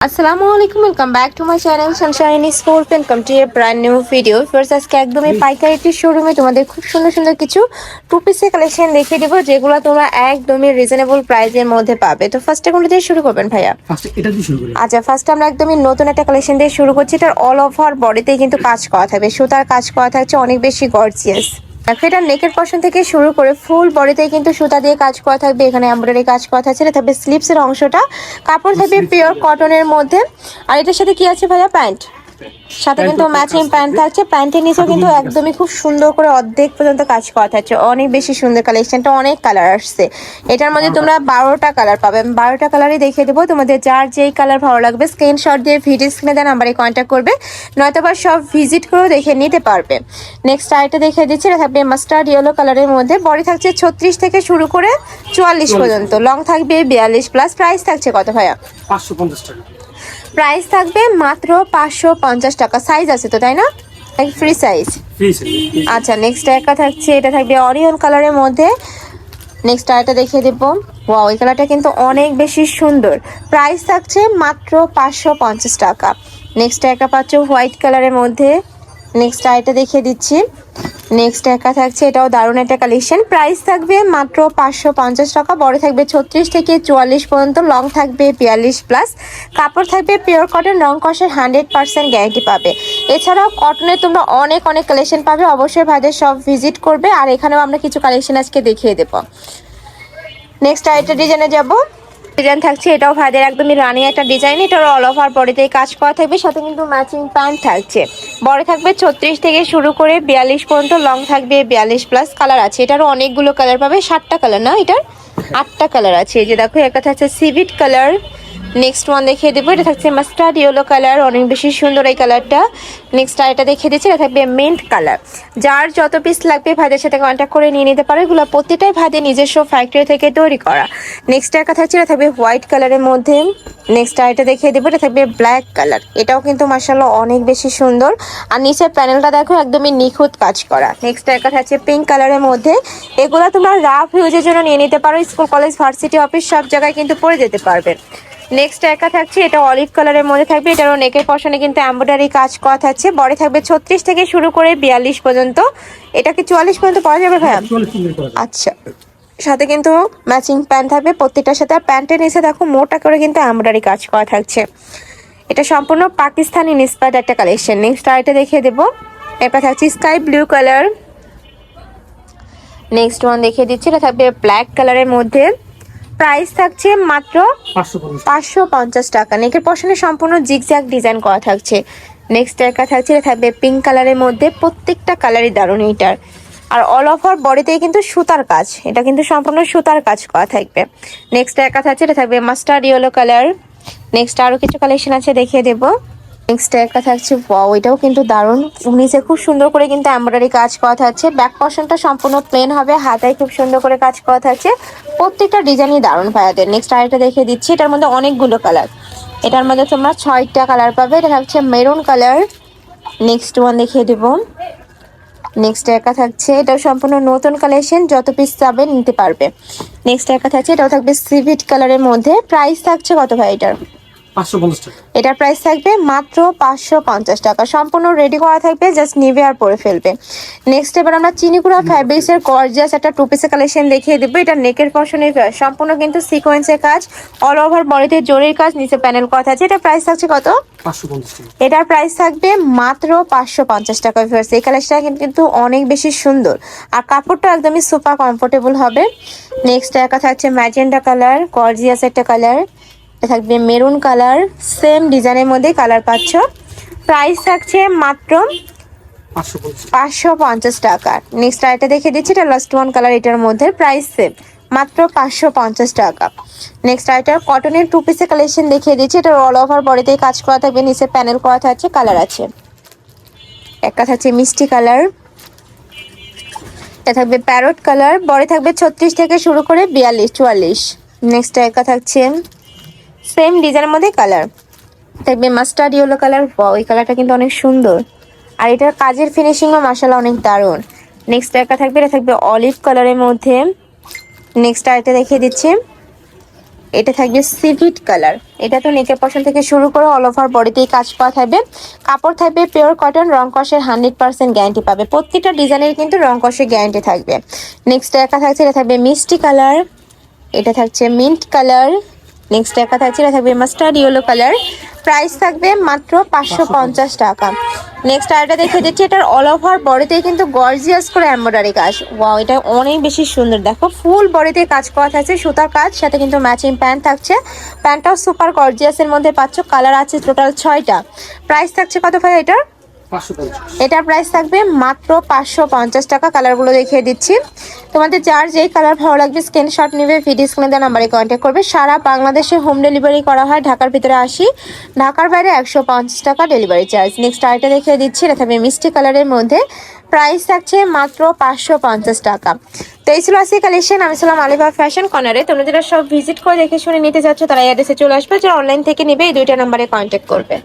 আসসালামু আলাইকুম, welcome back to my channel Sunshine sport. Welcome to A brand new video. First আজকে একদমই পাইকারি শোরুমে তোমাদের খুব সুন্দর সুন্দর কিছু টু পিসের কালেকশন দেখিয়ে দেবো, যেগুলো তোমরা একদমই রিজনেবল প্রাইসের মধ্যে পাবে। তো ফার্স্টে কোনটা দিয়ে শুরু করবেন ভাইয়া? এটা দিয়ে শুরু করি। আচ্ছা, ফার্স্ট আমরা একদমই নতুন একটা কালেকশন দিয়ে শুরু করছি। এটার অল ওভার বডিতেই কিন্তু কাজ করা থাকবে, সুতার কাজ করা থাকছে, অনেক বেশি গর্জিয়াস। দেখো, এটা নেকের পশন থেকে শুরু করে ফুল বডিতেই কিন্তু সুতা দিয়ে কাজ করা থাকবে। এখানে এমব্রয়ডারি কাজ করা থাকছে। এটা থাকবে স্লিপসের অংশটা, কাপড় থাকবে পিওর কটনের মধ্যে। আর এটার সাথে কি আছে ভাইয়া? প্যান্ট সাথে কিন্তু ম্যাচিং প্যান্ট থাকছে। প্যান্টের নিচেও কিন্তু একদমই খুব সুন্দর করে অর্ধেক পর্যন্ত কাজ করা থাকছে। অনেক বেশি সুন্দর কালেকশনটা, অনেক কালার আসছে এটার মধ্যে। তোমরা 12টা কালার পাবে, 12টা কালারই দেখিয়ে দেবো তোমাদের। যার যেই কালার ভালো লাগবে স্ক্রিনশট দিয়ে ভিডিও স্ক্রিনে দেওয়া নাম্বারে কন্ট্যাক্ট করবে, নয়তোবা সব ভিজিট করেও দেখে নিতে পারবে। নেক্সট আইটা দেখিয়ে দিচ্ছি। এটা থাকবে মাস্টার্ড ইয়েলো কালারের মধ্যে। বডি থাকছে 36 থেকে শুরু করে 44 পর্যন্ত, লং থাকবে 42 প্লাস। প্রাইস থাকছে কত ভাইয়া? 550 টাকা। প্রাইস থাকবে মাত্র 550 টাকা। সাইজ আছে তো, তাই না? Free size. আচ্ছা, নেক্সট একটা থাকছে, এটা থাকবে অরিয়ন কালারের মধ্যে। নেক্সট আরেকটা দেখিয়ে দেবো। ওয়াও, এই কালারটা কিন্তু অনেক বেশি সুন্দর। প্রাইস থাকছে মাত্র 550 টাকা। নেক্সট একটা পাচ্ছ হোয়াইট কালারের মধ্যে। নেক্সট আরেকটা দেখিয়ে দিচ্ছি। নেক্সট একা থাকছে, এটাও দারুণ একটা কালেকশন। প্রাইস থাকবে মাত্র 550 টাকা। বড় থাকবে 36 থেকে 44 পর্যন্ত, লং থাকবে 42 প্লাস। কাপড় থাকবে পিওর কটন, রং কষের 100% গ্যারান্টি পাবে। এছাড়াও কটনের তোমরা অনেক কালেকশন পাবে। অবশ্যই ভাইদের সব ভিজিট করবে। আর এখানেও আমরা কিছু কালেকশন আজকে দেখিয়ে দেবো। নেক্সট আরেকটা ডিজাইনে যাব। ডিজাইন থাকছে, এটাও ভাইদের একদমই রানি একটা ডিজাইন। এটার অল ওভার বডিতেই কাজ করা থাকবে, সাথে কিন্তু ম্যাচিং প্যান্ট থাকছে। বড় থাকবে 36 থেকে শুরু করে 42 পর্যন্ত, লং থাকবে 42 প্লাস। কালার আছে, এটারও অনেকগুলো কালার পাবে। 7টা কালার না, এটার 8টা কালার আছে। এই যে দেখো, একটা থাকছে সিভিট কালার। নেক্সট ওয়ান দেখিয়ে দেবো, এটা থাকছে মাস্টার্ড ইয়েলো কালার, অনেক বেশি সুন্দর এই কালারটা। নেক্সট আর এটা দেখিয়ে দিচ্ছি, এটা থাকবে মিন্ট কালার। যার যত পিস লাগবে ভাইদের সাথে কন্ট্যাক্ট করে নিয়ে নিতে পারো। এগুলো প্রতিটাই ভাইদের নিজস্ব ফ্যাক্টরি থেকে তৈরি করা। নেক্সট একটা থাকছে, এটা থাকবে হোয়াইট কালারের মধ্যে। নেক্সট আর এটা দেখিয়ে দেবো, এটা থাকবে ব্ল্যাক কালার। এটাও কিন্তু মাশাআল্লাহ অনেক বেশি সুন্দর। আর নিচের প্যানেলটা দেখো, একদমই নিখুঁত কাজ করা। নেক্সট একটা থাকছে পিঙ্ক কালারের মধ্যে। এগুলো তোমরা রাফ ইউজের জন্য নিয়ে নিতে পারো। স্কুল, কলেজ, ভার্সিটি, অফিস সব জায়গায় কিন্তু পরে যেতে পারবে। নেক্সট একা থাকছে, এটা অলিভ কালারের মধ্যে থাকবে। এটারও নেকের পশনে কিন্তু এমব্রয়ডারি কাজ করা থাকছে। বডি থাকবে 36 থেকে শুরু করে 42 পর্যন্ত। এটা কি 44 পর্যন্ত পাওয়া যাবে ভাইয়া? আচ্ছা, সাথে কিন্তু ম্যাচিং প্যান্ট থাকবে প্রত্যেকটার সাথে। আর প্যান্টের নিচে দেখো মোটা করে কিন্তু এমব্রয়ডারি কাজ করা থাকছে। এটা সম্পূর্ণ পাকিস্তানি ইন্সপায়ার্ড একটা কালেকশন। নেক্সট আইটা দেখিয়ে দেবো। এরপর থাকছে sky blue colour. Next one দেখিয়ে দিচ্ছি, এটা থাকবে ব্ল্যাক কালারের মধ্যে। প্রাইস থাকছে মাত্র 550 টাকা। নেকের পশনে সম্পূর্ণ জিগজ্যাগ ডিজাইন করা থাকছে। নেক্সট একা থাকছে, এটা থাকবে পিঙ্ক কালারের মধ্যে। প্রত্যেকটা কালারই দারুণ এটার। আর অল ওভার বডিতেই কিন্তু সুতার কাজ, এটা কিন্তু সম্পূর্ণ সুতার কাজ করা থাকবে। নেক্সট একা থাকছে, এটা থাকবে মাস্টার্ড ইয়েলো কালার। নেক্সট আরও কিছু কালেকশন আছে, দেখিয়ে দেবো। নেক্সট একটা থাকছে, ওয়াও, এটাও কিন্তু দারুণ। নিচে খুব সুন্দর করে কিন্তু এমব্রয়ডারি কাজ করা থাকছে। ব্যাক পশনটা সম্পূর্ণ প্লেন হবে, হাতায় খুব সুন্দর করে কাজ করা থাকছে। প্রত্যেকটা ডিজাইনই দারুণ ভাইয়াদের। নেক্সট আরেকটা দেখিয়ে দিচ্ছি, এটার মধ্যে অনেকগুলো কালার। এটার মধ্যে তোমরা 6টা কালার পাবে। এটা থাকছে মেরুন কালার। নেক্সট ওয়ান দেখিয়ে দেবো। নেক্সট একা থাকছে, এটাও সম্পূর্ণ নতুন কালেকশন, যত পিস চাবে নিতে পারবে। নেক্সট একা থাকছে, এটাও থাকবে সিভিট কালারের মধ্যে। প্রাইস থাকছে কত ভাই এটার? 550 টাকা। এটার প্রাইস থাকবে মাত্র 550 টাকা। সম্পূর্ণ রেডি করা থাকবে, জাস্ট নিবে আর পরে ফেলবে। নেক্সট এবার আমরা চিনিগুড়া ফ্যাব্রিক্সের গর্জিয়াস একটা টু পিসের কালেকশন দেখিয়ে দেবো। এটা নেকের পশনে সম্পূর্ণ কিন্তু সিকোয়েন্সের কাজ, অল ওভার বডিতে জরির কাজ, নিচে প্যানেল করা আছে। এটা প্রাইস থাকছে কত? 550 টাকা। এটার প্রাইস থাকবে মাত্র 550 টাকা। এই কালেকশনটা কিন্তু অনেক বেশি সুন্দর। আর কাপড়টা একদমই সুপার কমফোর্টেবল হবে। নেক্সট একা থাকছে ম্যাজেন্ডা কালার, গর্জিয়াস একটা কালার। থাকবে মেরুন কালার, সেম ডিজাইনের মধ্যে কালার পাচ্ছ। প্রাইস থাকছে মাত্র 550 টাকা। নেক্সট আরেকটা দেখে দিচ্ছি, এটা লাস্ট ওয়ান কালার। এটার মধ্যে প্রাইস সেম, মাত্র 550 টাকা। নেক্সট আরেকটা কটনের টু পিসের কালেকশন দেখিয়ে দিচ্ছি। এটা অল ওভার বডিতেই কাজ করা থাকবে, নিচে প্যানেল করা থাকছে। কালার আছে, একটা থাকছে মিষ্টি কালার। এটা থাকবে প্যারট কালার। বডি থাকবে 36 থেকে শুরু করে 42 44। নেক্সট একটা থাকছে সেম ডিজাইনের মধ্যে কালার, থাকবে মাস্টার্ড ইয়েলো কালার। ওই কালারটা কিন্তু অনেক সুন্দর। আর এটার কাজের ফিনিশিংও মাশাআল্লাহ অনেক দারুণ। নেক্সট একটা থাকবে, এটা থাকবে অলিভ কালারের মধ্যে। নেক্সট আরেকটা দেখিয়ে দিচ্ছি। এটা থাকবে সিভিট কালার। এটা তো নেকের পশন থেকে শুরু করে অল ওভার বডিতেই কাজ পাওয়া থাকবে। কাপড় থাকবে পিওর কটন, রং কষের 100% গ্যারান্টি পাবে। প্রত্যেকটা ডিজাইনের কিন্তু রং কষের গ্যারান্টি থাকবে। নেক্সট একা থাকছে, এটা থাকবে মিষ্টি কালার, এটা থাকছে মিন্ট কালার। নেক্সট একা থাকছে, এটা থাকবে মাস্টার্ড ইয়েলো কালার। প্রাইস থাকবে মাত্র 550 টাকা। নেক্সট আরেকটা দেখে দিচ্ছি, এটার অল ওভার বডিতে কিন্তু গর্জিয়াস করে এমব্রয়ডারি কাজ। ওয়াও, এটা অনেক বেশি সুন্দর। দেখো ফুল বডিতে কাজ করা থাকছে, সুতার কাজ, সাথে কিন্তু ম্যাচিং প্যান্ট থাকছে। প্যান্টটাও সুপার গর্জিয়াসের মধ্যে পাচ্ছ। কালার আছে টোটাল 6টা। প্রাইস থাকছে কত ভাই এটার? 550। এটার প্রাইস থাকবে মাত্র 550 টাকা। কালারগুলো দেখিয়ে দিচ্ছি। তোমাদের যার যেই কালার ভালো লাগবে স্ক্রিনশট নেবে, ভিডিও স্ক্রিনে দেওয়া নাম্বারে কন্ট্যাক্ট করবে। সারা বাংলাদেশে হোম ডেলিভারি করা হয়। ঢাকার ভিতরে 80, ঢাকার বাইরে 150 টাকা ডেলিভারি চার্জ। নেক্সট আরেকটা দেখিয়ে দিচ্ছি, এটা থাকবে মিষ্টি কালারের মধ্যে। প্রাইস থাকছে মাত্র 550 টাকা। তো এই ছিল আজকে কালেকশন। আমি ছিলাম আলিফা ফ্যাশন কর্নারে। তোমরা যারা সব ভিজিট করে দেখে শুনে নিতে যাচ্ছ তারা এই অ্যাড্রেসে চলে আসবে। যারা অনলাইন থেকে নেবে এই দুইটা নাম্বারে কন্ট্যাক্ট করবে।